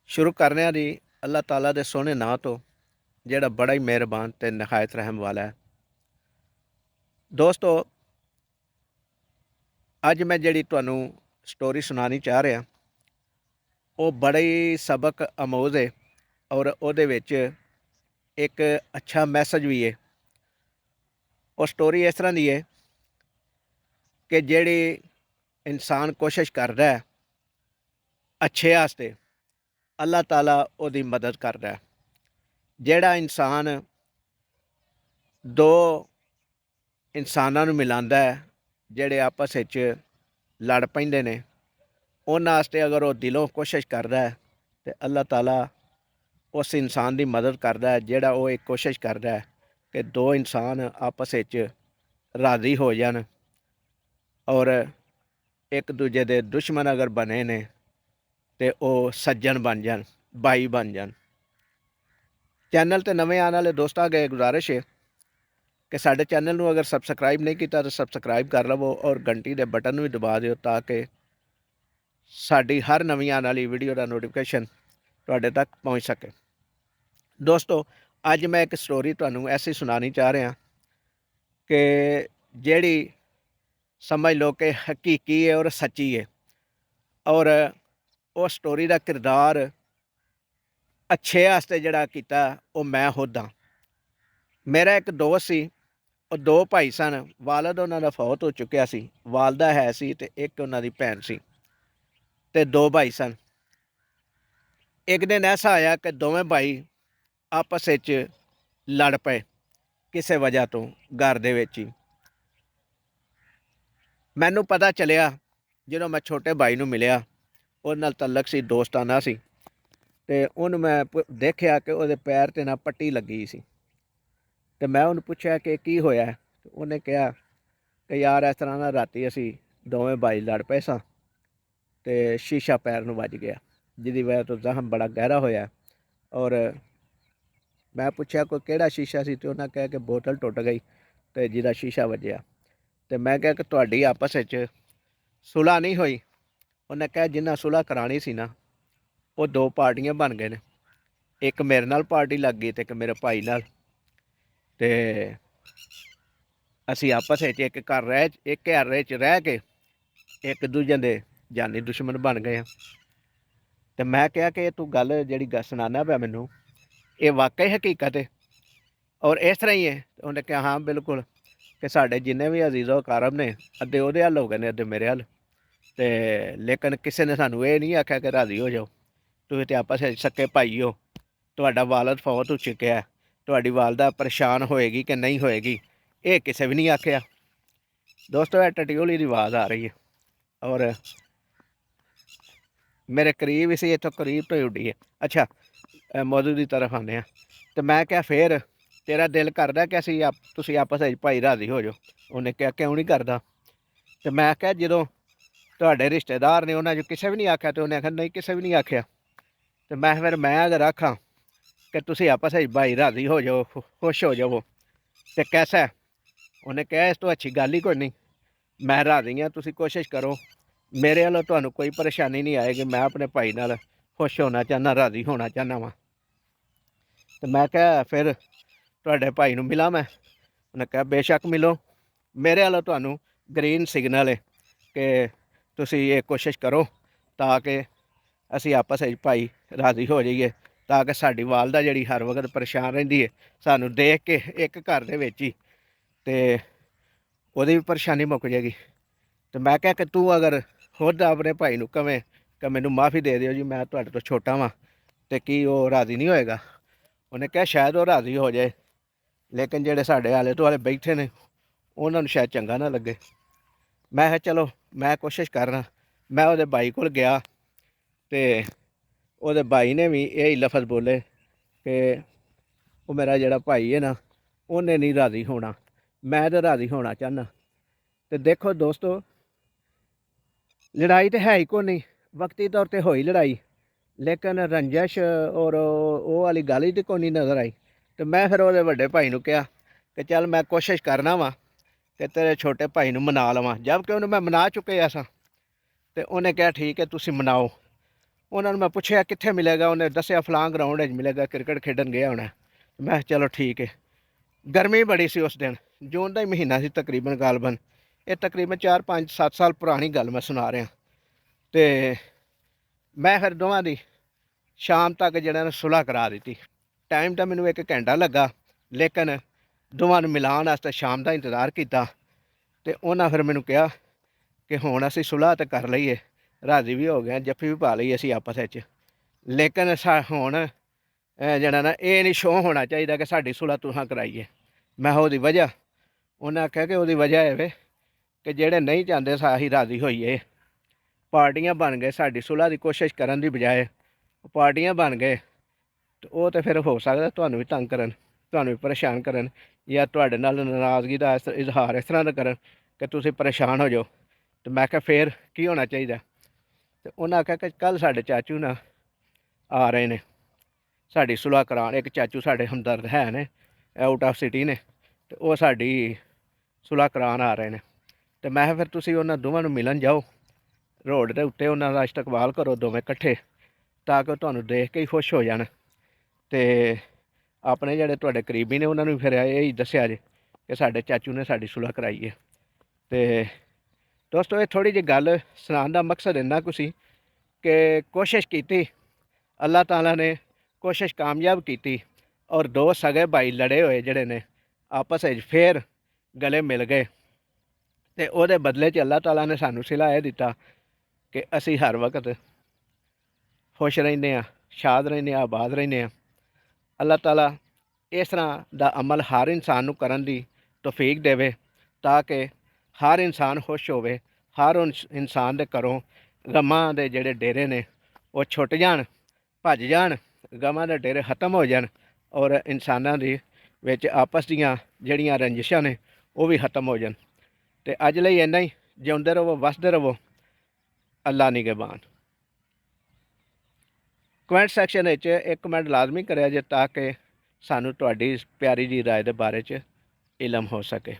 शुरू करने जी अल्लाह ताला दे सोहने नां तो जेड़ा बड़ा ही मेहरबान ते नहायत रहम वाला है। दोस्तों, अज मैं जिहड़ी तुहानूं स्टोरी सुनानी चाह रहा वो बड़ा ही सबक अमोज है और ਉਹਦੇ ਵਿੱਚ एक अच्छा मैसेज भी है। ਉਹ स्टोरी इस तरह की है कि ਜਿਹੜੀ इंसान कोशिश करदा है अच्छे वास्ते अल्लाह ताला ਉਹਦੀ मदद करदा है। ਜਿਹੜਾ इंसान दो इंसानां नूं मिलांदा है ਜਿਹੜੇ आपस ਵਿੱਚ लड़ पैंदे ने उन्हां वास्ते अगर वो दिलों कोशिश करदा है तो अल्लाह ताला उस इंसान की मदद करदा है ਜਿਹੜਾ वो एक कोशिश करदा है कि दो इंसान आपस ਵਿੱਚ राज़ी हो जान और एक दूजे के दुश्मन अगर बने ने तो वो सज्जन बन जान, भाई बन जान। चैनल ते नवे आने वाले दोस्तों अगे गुजारिश है कि साडे चैनल नूं अगर सबसक्राइब नहीं किया तो सबसक्राइब कर लवो और घंटी के बटन भी दबा दिओ ताकि साडी हर नवीं आने वाली वीडियो का नोटिफिकेशन तुहाडे तक पहुँच सके। दोस्तों, अज मैं एक स्टोरी तुहानूं ऐसी सुनानी चाह रहा कि जिहड़ी समझ लो कि हकीकी है और सच्ची है और उस स्टोरी का किरदार अच्छे वास्ते जिहड़ा कीता वो मैं खुद हाँ। मेरा एक दोस्त सी, वो दो भाई सन, वालद उन्हां दा फौत हो चुकिया सी, वालदा है सी ते एक उन्हां दी भैन सी ते दो भाई सन। एक दिन ऐसा आया कि दोवें भाई आपस ਵਿੱਚ लड़ पे किसी वजह तो घर दे ਵਿੱਚ ही। मैनू पता चलिया ਜਦੋਂ मैं छोटे भाई नूं मिलिया, ਉਹਦੇ ਨਾਲ तलक सी दोस्ताना सी ਤੇ ਉਹਨੂੰ मैं देखिया कि ਉਹਦੇ पैर ते ना पट्टी लगी सी ਤੇ मैं ਉਹਨੂੰ ਪੁੱਛਿਆ कि की होया है। ਉਹਨੇ ਕਿਹਾ कि यार इस तरह ना राती असी दोवें भाई लड़ पे सां ते शीशा पैर नूं वज गया जिहदी वजह तो जख्म बड़ा गहरा होया। और मैं पूछा कोई किहड़ा शीशा सी ते उन्हें कहा कि बोतल टुट गई ते जिहदा शीशा वजया। ते मैं कहा कि तुहाडी आपस विच सुलह नहीं होई। उन्हें कहा जिन्हां सुलह करानी सी ना वो दो पार्टियां बन गए ने, एक मेरे नाल पार्टी लग गई ते एक मेरे भाई नाल। ते असी आपस विच एक घर विच रह के एक दूजे दे जानी दुश्मन बन गए हैं। तो मैं कहा कि तू गल जिहड़ी सुनाना पिया मैनू ये वाकई हकीकत है और इस तरह ही है। उन्हें कहा हाँ बिल्कुल कि साढ़े जिन्ने भी अजीज़ो कारब ने अद्धे उहदे हल हो गए ने अद्धे मेरे हल। ते लेकिन किसी ने सानू ये नहीं आख्या कि राज़ी हो जाओ, तुसीं ते आपस विच सक्के भाई हो, तुहाडा वालद फौत हो चुकिया है, तुहाडी वालदा परेशान होएगी कि नहीं होएगी ये किसी भी नहीं आख्या। दोस्तों, यह टटियोली की आवाज़ आ रही है और मेरे करीब इसी इतों करीब तो ही उड्डी है। अच्छा, मौजू की तरफ आने हैं। तो मैं क्या फिर तेरा दिल करदा कि असी तुसीं आपस विच भाई राज़ी हो जाओ। उन्हें कहा क्यों नहीं करदा। तो मैं क्या जो तुहाडे रिश्तेदार ने उन्होंने किसी भी नहीं आख्या। तो उन्हें आख्या नहीं किसी भी नहीं आख्या। तो मैं अगर आखा कि तुसीं आपस विच भाई राज़ी हो जाओ, खुश हो जाओ तो कैसा है। उन्हें कहा इस तो अच्छी गल ही कोई नहीं, मैं राज़ी हाँ, तुसीं कोशिश करो, मेरे वालों तुहानूं कोई परेशानी नहीं आएगी, मैं अपने भाई नाल खुश होना चाहना, राज़ी होना चाहना वा। तो मैं क्या फिर तुहाडे भाई नूं मिलां मैं। उन्हें कहा बेशक मिलो, मेरे वालों तुहानूं ग्रीन सिग्नल है कि तुसीं ये कोशिश करो ताकि असी आपस विच भाई राज़ी हो जाइए ताकि साडी वालदा जिहड़ी हर वक्त परेशान रहिंदी है सानूं देख के एक घर दे विच ही ते ਉਹਦੀ भी परेशानी मुक जाएगी। तो मैं क्या कि तू अगर खुद अपने भाई नूं कवें कि मैनूं माफ़ी दे दिओ जी, मैं तुहाडे तो छोटा वां ते की वो राज़ी नहीं होएगा। उन्हें कहा शायद वो राज़ी हो जाए लेकिन जिहड़े साडे आले दुआले बैठे ने उन्हां नूं शायद चंगा ना लगे। मैं कहा चलो मैं कोशिश करना। मैं उहदे भाई कोल गया ते उहदे भाई ने भी यही लफज बोले कि वो मेरा जिहड़ा भाई है ना उन्हें नहीं राज़ी होना, मैं तो राज़ी होना चाहना। तो देखो दोस्तों, लड़ाई तो है ही को नहीं, वक्ती तौर पर होई लड़ाई लेकिन रंजश और वो वाली गल ही तो कोई नहीं नज़र आई। तो मैं फिर वो बड़े भाई नूं कहा कि चल मैं कोशिश करना वा कि तेरे छोटे भाई नूं मना लवां, जबकि उन्हें मैं मना चुके सा। तो उन्हें कहा ठीक है तुसीं मनाओ। ਉਹਨਾਂ ਨੂੰ ਮੈਂ ਪੁੱਛਿਆ ਕਿੱਥੇ ਮਿਲੇਗਾ, ਉਹਨੇ ਦੱਸਿਆ ਫਲਾਂ ਗਰਾਊਂਡ 'ਚ ਮਿਲੇਗਾ, ਕ੍ਰਿਕਟ ਖੇਡਣ ਗਿਆ ਹੋਣਾ। ਮੈਂ ਕਿਹਾ ਚਲੋ ਠੀਕ ਹੈ। ਗਰਮੀ ਬੜੀ ਸੀ ਉਸ ਦਿਨ, ਜੂਨ ਦਾ ਹੀ ਮਹੀਨਾ ਸੀ ਤਕਰੀਬਨ ਗਾਲਬਨ। ਇਹ ਤਕਰੀਬਨ 4 5 7 ਸਾਲ ਪੁਰਾਣੀ ਗੱਲ ਮੈਂ ਸੁਣਾ ਰਿਹਾ। ਤੇ ਮੈਂ ਫਿਰ ਦੋਵਾਂ ਦੀ ਸ਼ਾਮ ਤੱਕ ਜਿਹੜਾ ਨਾ ਸੁਲ੍ਹਾ ਕਰਾ ਦਿੱਤੀ। ਟਾਈਮ ਤਾਂ ਮੈਨੂੰ 1 ਘੰਟਾ ਲੱਗਾ, ਲੇਕਿਨ ਦੋਵਾਂ ਨੂੰ ਮਿਲਾਉਣ ਵਾਸਤੇ ਸ਼ਾਮ ਦਾ ਇੰਤਜ਼ਾਰ ਕੀਤਾ। ਤੇ ਉਹਨਾਂ ਫਿਰ ਮੈਨੂੰ ਕਿਹਾ ਕਿ ਹੁਣ ਅਸੀਂ ਸੁਲ੍ਹਾ ਤਾਂ ਕਰ ਲਈਏ, ਰਾਜ਼ੀ ਵੀ ਹੋ ਗਏ, ਜੱਫੀ ਵੀ ਪਾ ਲਈ ਅਸੀਂ ਆਪਸ ਵਿੱਚ। ਲੇਕਿਨ ਹੁਣ ਜਿਹੜਾ ਨਾ ਇਹ ਨਹੀਂ ਸ਼ੋਅ ਹੋਣਾ ਚਾਹੀਦਾ ਕਿ ਸਾਡੀ ਸੁਲ੍ਹਾ ਤੁਸਾਂ ਕਰਾਈਏ। ਮੈਂ ਕਿਹਾ ਉਹਦੀ ਵਜ੍ਹਾ, ਉਹਨਾਂ ਆਖਿਆ ਕਿ ਉਹਦੀ ਵਜ੍ਹਾ ਇਹ ਵੇ ਕਿ ਜਿਹੜੇ ਨਹੀਂ ਚਾਹੁੰਦੇ ਅਸੀਂ ਰਾਜ਼ੀ ਹੋਈਏ, ਪਾਰਟੀਆਂ ਬਣ ਗਏ, ਸਾਡੀ ਸੁਲ੍ਹਾ ਦੀ ਕੋਸ਼ਿਸ਼ ਕਰਨ ਦੀ ਬਜਾਏ ਪਾਰਟੀਆਂ ਬਣ ਗਏ। ਤੇ ਉਹ ਤਾਂ ਫਿਰ ਹੋ ਸਕਦਾ ਤੁਹਾਨੂੰ ਵੀ ਤੰਗ ਕਰਨ, ਤੁਹਾਨੂੰ ਵੀ ਪਰੇਸ਼ਾਨ ਕਰਨ, ਜਾਂ ਤੁਹਾਡੇ ਨਾਲ ਨਾਰਾਜ਼ਗੀ ਦਾ ਇਜ਼ਹਾਰ ਇਸ ਤਰ੍ਹਾਂ ਦਾ ਕਰਨ ਕਿ ਤੁਸੀਂ ਪਰੇਸ਼ਾਨ ਹੋ ਜਾਓ। ਤੇ ਮੈਂ ਕਿਹਾ ਫਿਰ ਕੀ ਹੋਣਾ ਚਾਹੀਦਾ। ਤੇ ਉਹਨਾਂ ਆਖਿਆ ਕਿ ਕੱਲ੍ਹ ਸਾਡੇ ਚਾਚੂ ਨਾ ਆ ਰਹੇ ਨੇ ਸਾਡੀ ਸੁਲ੍ਹਾ ਕਰਾਉਣ। ਇੱਕ ਚਾਚੂ ਸਾਡੇ ਹਮਦਰਦ ਹੈ ਨੇ, ਆਊਟ ਆਫ ਸਿਟੀ ਨੇ, ਤੇ ਉਹ ਸਾਡੀ ਸੁਲ੍ਹਾ ਕਰਾਉਣ ਆ ਰਹੇ ਨੇ। ਤੇ ਮੈਂ ਕਿਹਾ ਫਿਰ ਤੁਸੀਂ ਉਹਨਾਂ ਦੋਵਾਂ ਨੂੰ ਮਿਲਣ ਜਾਓ, ਰੋਡ ਦੇ ਉੱਤੇ ਉਹਨਾਂ ਦਾ ਇਸਤਕਬਾਲ ਕਰੋ ਦੋਵੇਂ ਇਕੱਠੇ, ਤਾਂ ਕਿ ਉਹ ਤੁਹਾਨੂੰ ਦੇਖ ਕੇ ਹੀ ਖੁਸ਼ ਹੋ ਜਾਣ। ਤੇ ਆਪਣੇ ਜਿਹੜੇ ਤੁਹਾਡੇ ਕਰੀਬੀ ਨੇ ਉਹਨਾਂ ਨੂੰ ਫਿਰ ਇਹ ਹੀ ਦੱਸਿਆ ਜੇ ਕਿ ਸਾਡੇ ਚਾਚੂ ਨੇ ਸਾਡੀ ਸੁਲ੍ਹਾ ਕਰਾਈ ਹੈ। ਤੇ ਦੋਸਤੋ, ਇਹ ਥੋੜ੍ਹੀ ਜਿਹੀ ਗੱਲ ਸੁਣਾਉਣ ਦਾ ਮਕਸਦ ਇੰਨਾ ਕੁ ਸੀ ਕਿ ਕੋਸ਼ਿਸ਼ ਕੀਤੀ, ਅੱਲਾਹ ਤਾਲਾ ਨੇ ਕੋਸ਼ਿਸ਼ ਕਾਮਯਾਬ ਕੀਤੀ, ਔਰ ਦੋ ਸਗੇ ਭਾਈ ਲੜੇ ਹੋਏ ਜਿਹੜੇ ਨੇ ਆਪਸ ਵਿੱਚ ਫਿਰ ਗਲੇ ਮਿਲ ਗਏ। ਤੇ ਉਹਦੇ ਬਦਲੇ 'ਚ ਅੱਲਾਹ ਤਾਲਾ ਨੇ ਸਾਨੂੰ ਸਿਲਾ ਇਹ ਦਿੱਤਾ ਕਿ ਅਸੀਂ ਹਰ ਵਕਤ ਖੁਸ਼ ਰਹਿੰਦੇ ਹਾਂ, ਸ਼ਾਦ ਰਹਿੰਦੇ ਹਾਂ, ਆਬਾਦ ਰਹਿੰਦੇ ਹਾਂ। ਅੱਲਾਹ ਤਾਲਾ ਇਸ ਤਰ੍ਹਾਂ ਦਾ ਅਮਲ ਹਰ ਇਨਸਾਨ ਨੂੰ ਕਰਨ ਦੀ ਤੌਫੀਕ ਦੇਵੇ, ਤਾਂ ਕਿ ਹਰ ਇਨਸਾਨ ਖੁਸ਼ ਹੋਵੇ, ਹਰ ਇਨਸਾਨ ਦੇ ਘਰੋਂ ਗਮਾਂ ਦੇ ਜਿਹੜੇ ਡੇਰੇ ਨੇ ਉਹ ਛੁੱਟ ਜਾਣ, ਭੱਜ ਜਾਣ, ਗਮਾਂ ਦੇ ਡੇਰੇ ਖਤਮ ਹੋ ਜਾਣ, ਔਰ ਇਨਸਾਨਾਂ ਦੇ ਵਿੱਚ ਆਪਸ ਦੀਆਂ ਜਿਹੜੀਆਂ ਰੰਜਿਸ਼ਾਂ ਨੇ ਉਹ ਵੀ ਖਤਮ ਹੋ ਜਾਣ। ਤੇ ਅੱਜ ਲਈ ਇੰਨਾ ਹੀ। ਜਿਉਂਦੇ ਰਹੋ, ਵਸਦੇ ਰਹੋ, ਅੱਲਾ ਨਿਗਹਿਬਾਨ। ਕਮੈਂਟ ਸੈਕਸ਼ਨ ਵਿੱਚ ਇੱਕ ਕਮੈਂਟ ਲਾਜ਼ਮੀ ਕਰਿਆ ਜੇ, ਤਾਂ ਕਿ ਸਾਨੂੰ ਤੁਹਾਡੀ ਪਿਆਰੀ ਜੀ ਰਾਏ ਦੇ ਬਾਰੇ 'ਚ ਇਲਮ ਹੋ ਸਕੇ।